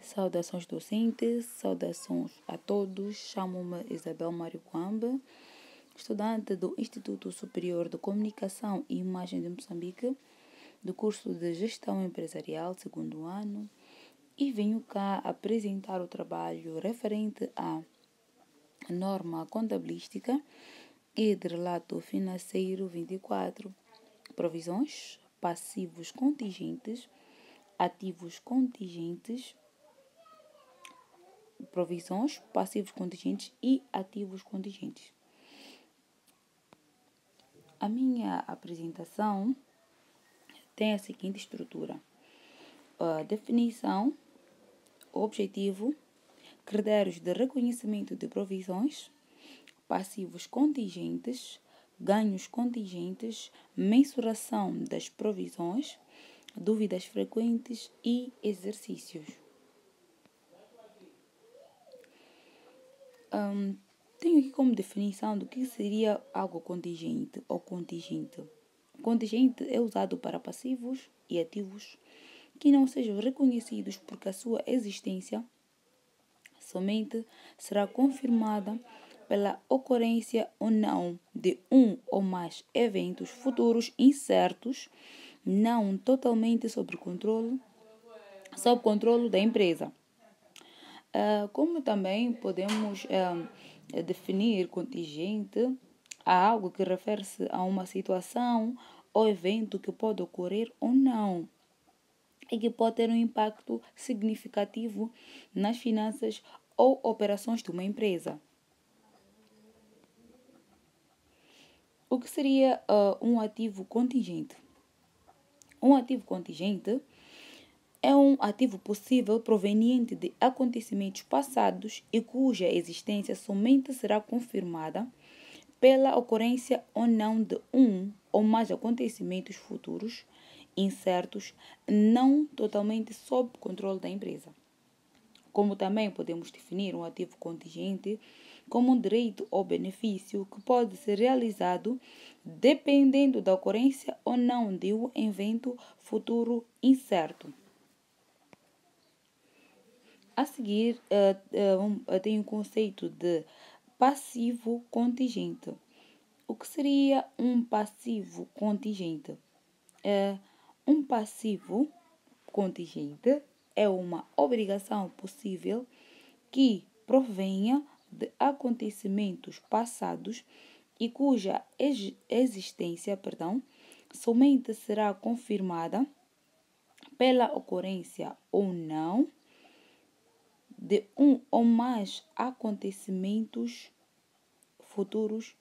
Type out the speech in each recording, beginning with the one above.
Saudações docentes, saudações a todos. Chamo-me Isabel Mário Quamba, estudante do Instituto Superior de Comunicação e Imagem de Moçambique, do curso de Gestão Empresarial, segundo ano, e venho cá apresentar o trabalho referente à norma contabilística e de relato financeiro 24, provisões, passivos contingentes, ativos contingentes, provisões, passivos contingentes e ativos contingentes. A minha apresentação tem a seguinte estrutura: definição, objetivo, critérios de reconhecimento de provisões, passivos contingentes, ganhos contingentes, mensuração das provisões, dúvidas frequentes e exercícios. Tenho aqui como definição do que seria algo contingente ou contingente. Contingente é usado para passivos e ativos que não sejam reconhecidos porque a sua existência somente será confirmada pela ocorrência ou não de um ou mais eventos futuros incertos, não totalmente sob controle da empresa. Como também podemos definir contingente a algo que refere-se a uma situação ou evento que pode ocorrer ou não e que pode ter um impacto significativo nas finanças ou operações de uma empresa. O que seria um ativo contingente? Um ativo contingente é um ativo possível proveniente de acontecimentos passados e cuja existência somente será confirmada pela ocorrência ou não de um ou mais acontecimentos futuros incertos, não totalmente sob controle da empresa. Como também podemos definir um ativo contingente como um direito ou benefício que pode ser realizado dependendo da ocorrência ou não de um evento futuro incerto. A seguir, tem o conceito de passivo contingente. O que seria um passivo contingente? Um passivo contingente é uma obrigação possível que provenha de acontecimentos passados e cuja existência, somente será confirmada pela ocorrência ou não de um ou mais acontecimentos futuros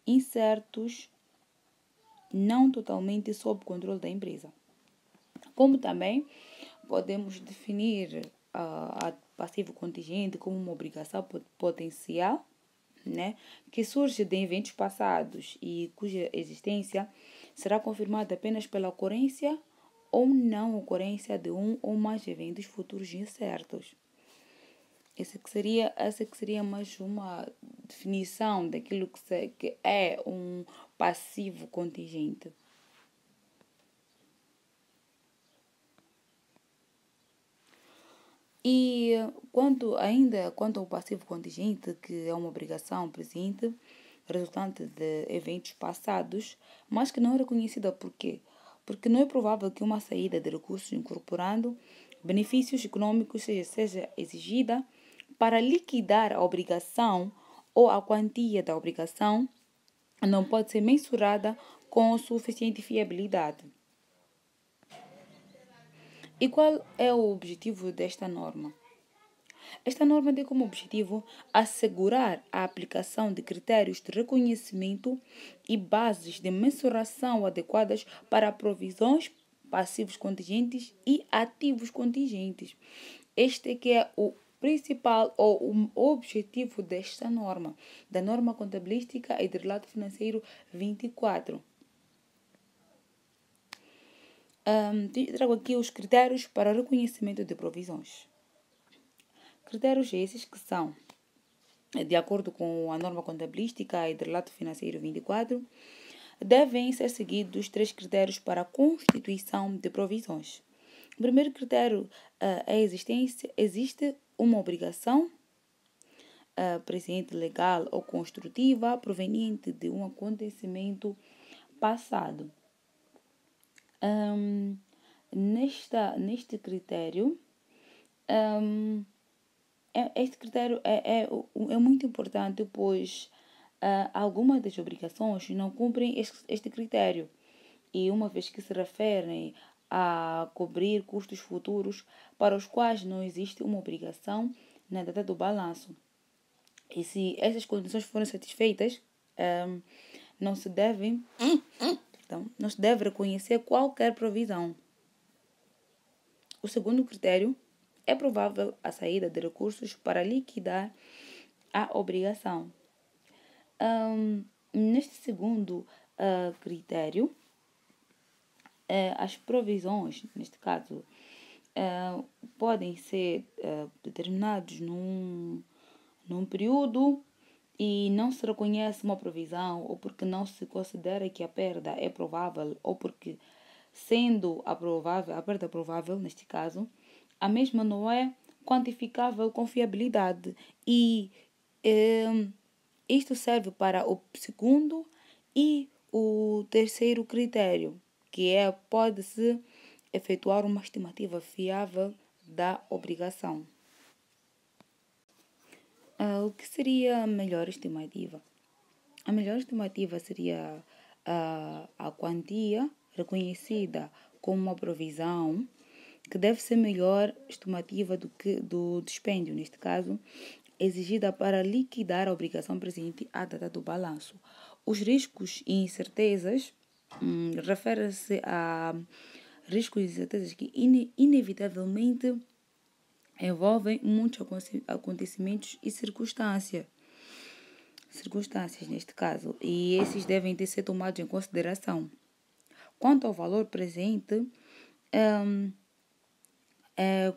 incertos, não totalmente sob controle da empresa. Como também podemos definir a passivo contingente como uma obrigação potencial, que surge de eventos passados e cuja existência será confirmada apenas pela ocorrência ou não ocorrência de um ou mais eventos futuros incertos. Essa que seria mais uma definição daquilo que é um passivo contingente. E quanto ao passivo contingente, que é uma obrigação presente, resultante de eventos passados, mas que não é reconhecida por quê? Porque não é provável que uma saída de recursos incorporando benefícios econômicos seja exigida para liquidar a obrigação ou a quantia da obrigação não pode ser mensurada com suficiente fiabilidade. E qual é o objetivo desta norma? Esta norma tem como objetivo assegurar a aplicação de critérios de reconhecimento e bases de mensuração adequadas para provisões, passivos contingentes e ativos contingentes. Este é que é o principal ou o objetivo desta norma, da norma contabilística e de relato financeiro 24. Trago aqui os critérios para reconhecimento de provisões. Critérios esses que são, de acordo com a norma contabilística e de relato financeiro 24, devem ser seguidos 3 critérios para a constituição de provisões. O primeiro critério é a existência, existe uma obrigação presente legal ou construtiva proveniente de um acontecimento passado. Neste critério, este critério é muito importante, pois algumas das obrigações não cumprem este critério. E uma vez que se referem a cobrir custos futuros para os quais não existe uma obrigação na data do balanço. E se essas condições forem satisfeitas, não se deve reconhecer qualquer provisão. O segundo critério é provável a saída de recursos para liquidar a obrigação. Neste segundo critério, as provisões, neste caso, podem ser determinados num período e não se reconhece uma provisão, ou porque não se considera que a perda é provável, ou porque, sendo a perda provável, neste caso, a mesma não é quantificável com fiabilidade. E isto serve para o segundo e o terceiro critério, que pode-se efetuar uma estimativa fiável da obrigação. O que seria a melhor estimativa? A melhor estimativa seria a quantia reconhecida como uma provisão, que deve ser melhor estimativa do que do dispêndio, neste caso, exigida para liquidar a obrigação presente à data do balanço. Os riscos e incertezas referem-se a riscos e incertezas que inevitavelmente envolvem muitos acontecimentos e circunstâncias neste caso, e esses devem ser tomados em consideração. Quanto ao valor presente,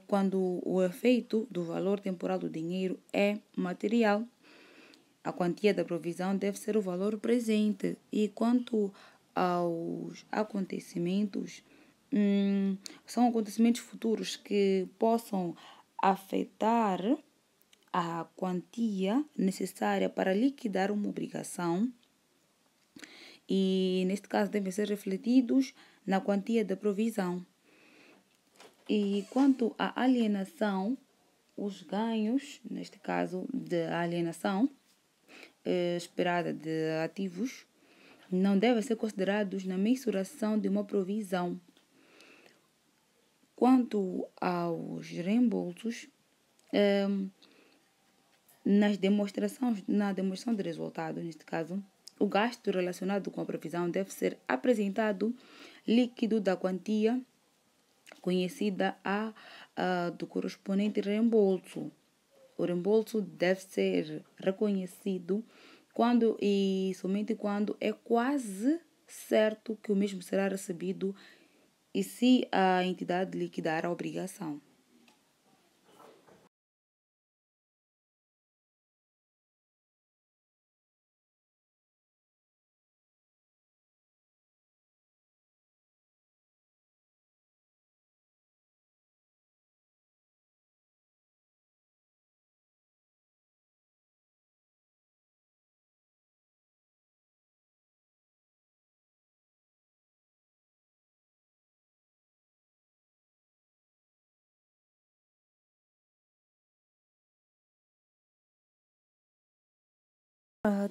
quando o efeito do valor temporal do dinheiro é material, a quantia da provisão deve ser o valor presente. E quanto aos acontecimentos, são acontecimentos futuros que possam afetar a quantia necessária para liquidar uma obrigação, e neste caso devem ser refletidos na quantia da provisão. E quanto à alienação, os ganhos, neste caso de alienação esperada de ativos, não devem ser considerados na mensuração de uma provisão. Quanto aos reembolsos, na demonstração de resultados, neste caso, o gasto relacionado com a provisão deve ser apresentado líquido da quantia conhecida do correspondente reembolso. O reembolso deve ser reconhecido somente quando é quase certo que o mesmo será recebido e se a entidade liquidar a obrigação.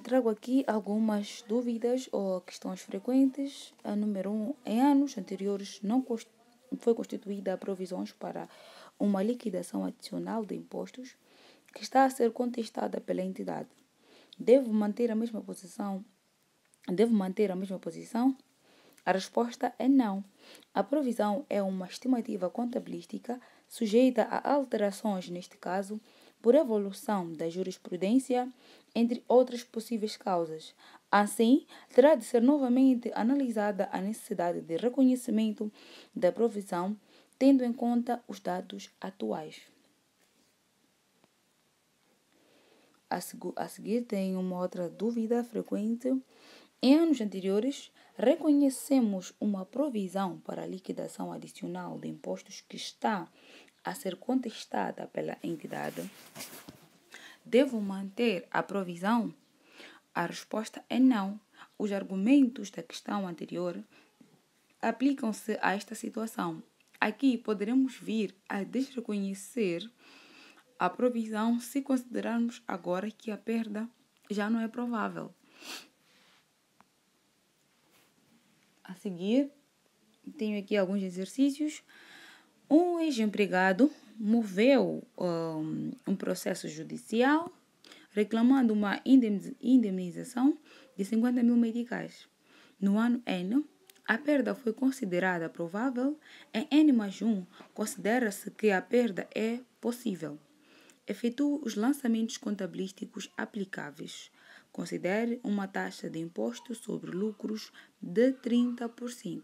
Trago aqui algumas dúvidas ou questões frequentes. A número 1, em anos anteriores não foi constituída provisões para uma liquidação adicional de impostos que está a ser contestada pela entidade. Devo manter a mesma posição? A resposta é não. A provisão é uma estimativa contabilística sujeita a alterações, neste caso, por evolução da jurisprudência, entre outras possíveis causas. Assim, terá de ser novamente analisada a necessidade de reconhecimento da provisão, tendo em conta os dados atuais. A seguir tem uma outra dúvida frequente. Em anos anteriores, reconhecemos uma provisão para a liquidação adicional de impostos que está a ser contestada pela entidade, devo manter a provisão? A resposta é não. Os argumentos da questão anterior aplicam-se a esta situação. Aqui poderemos vir a desreconhecer a provisão se considerarmos agora que a perda já não é provável. A seguir, tenho aqui alguns exercícios. Um ex-empregado moveu um processo judicial reclamando uma indemnização de 50 mil meticais. No ano N, a perda foi considerada provável. Em N mais 1, considera-se que a perda é possível. Efetue os lançamentos contabilísticos aplicáveis. Considere uma taxa de imposto sobre lucros de 30%.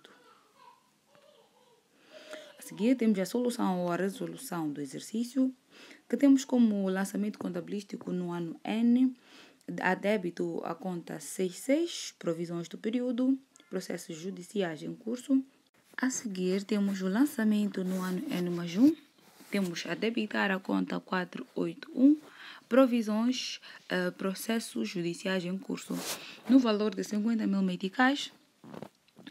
A seguir, temos a solução ou a resolução do exercício, que temos como lançamento contabilístico no ano N, a débito a conta 66, provisões do período, processos judiciais em curso. A seguir, temos o lançamento no ano N mais 1, temos a debitar a conta 481, provisões, processos judiciais em curso, no valor de 50 mil meticais.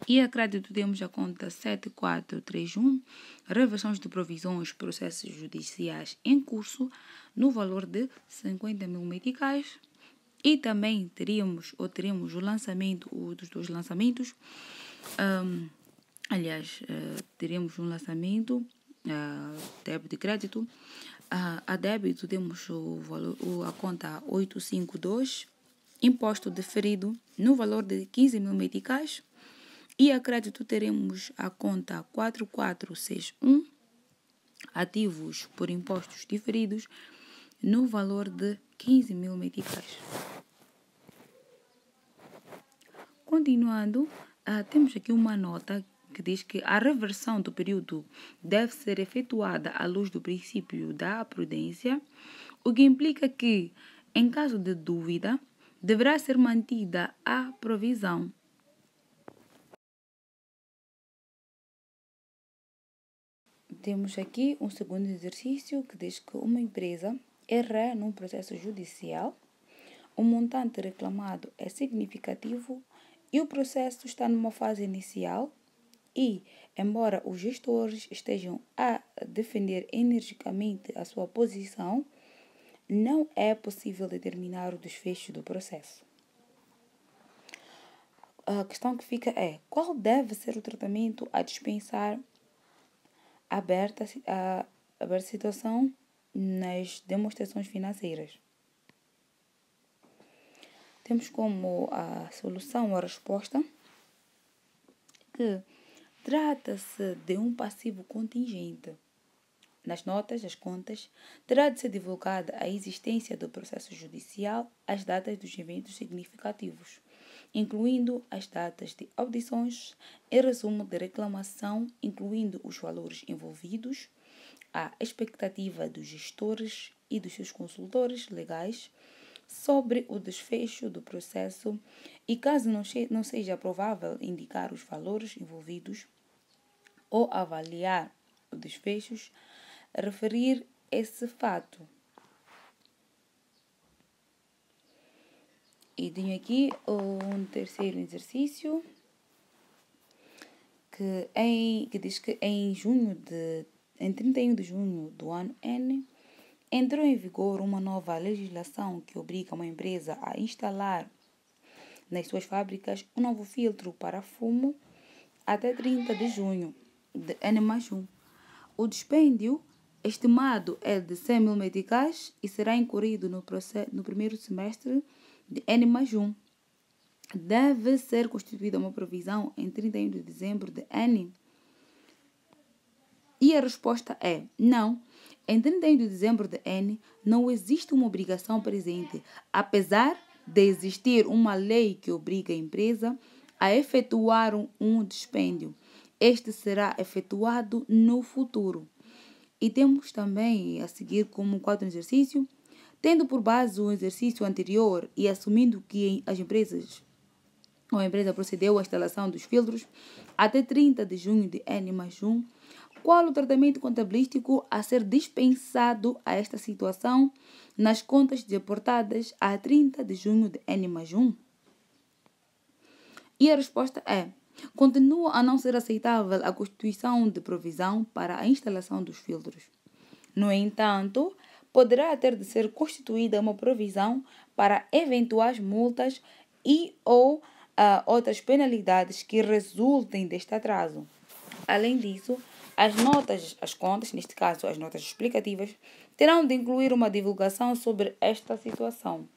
E a crédito temos a conta 7431, reversões de provisões, processos judiciais em curso, no valor de 50 mil meticais. E também teremos o lançamento, dos dois lançamentos. Teremos um lançamento, débito e crédito. A débito temos a conta 852, imposto deferido, no valor de 15 mil meticais. E a crédito teremos a conta 4461, ativos por impostos diferidos, no valor de 15 mil meticais. Continuando, temos aqui uma nota que diz que a reversão do período deve ser efetuada à luz do princípio da prudência, o que implica que, em caso de dúvida, deverá ser mantida a provisão. Temos aqui um segundo exercício que diz que uma empresa erra num processo judicial, o montante reclamado é significativo e o processo está numa fase inicial e, embora os gestores estejam a defender energicamente a sua posição, não é possível determinar o desfecho do processo. A questão que fica é: qual deve ser o tratamento a dispensar aberta a situação nas demonstrações financeiras? Temos como a solução, a resposta, que trata-se de um passivo contingente. Nas notas das contas, terá de ser divulgada a existência do processo judicial, as datas dos eventos significativos, incluindo as datas de audições e resumo de reclamação, incluindo os valores envolvidos, a expectativa dos gestores e dos seus consultores legais sobre o desfecho do processo e, caso não seja provável indicar os valores envolvidos ou avaliar os desfechos, referir esse fato. E tenho aqui um terceiro exercício que diz que em 31 de junho do ano N, entrou em vigor uma nova legislação que obriga uma empresa a instalar nas suas fábricas um novo filtro para fumo até 30 de junho de N mais 1. O dispêndio estimado é de 100 mil meticais e será incorrido no primeiro semestre de N mais 1. Deve ser constituída uma provisão em 31 de dezembro de N? E a resposta é não. Em 31 de dezembro de N, não existe uma obrigação presente, apesar de existir uma lei que obriga a empresa a efetuar um dispêndio. Este será efetuado no futuro. E temos também a seguir como quarto exercício, tendo por base o exercício anterior e assumindo que as empresas ou a empresa procedeu à instalação dos filtros até 30 de junho de N+1, qual o tratamento contabilístico a ser dispensado a esta situação nas contas deportadas a 30 de junho de N+1? E a resposta é: continua a não ser aceitável a constituição de provisão para a instalação dos filtros. No entanto, poderá ter de ser constituída uma provisão para eventuais multas e ou outras penalidades que resultem deste atraso. Além disso, as contas, neste caso as notas explicativas, terão de incluir uma divulgação sobre esta situação.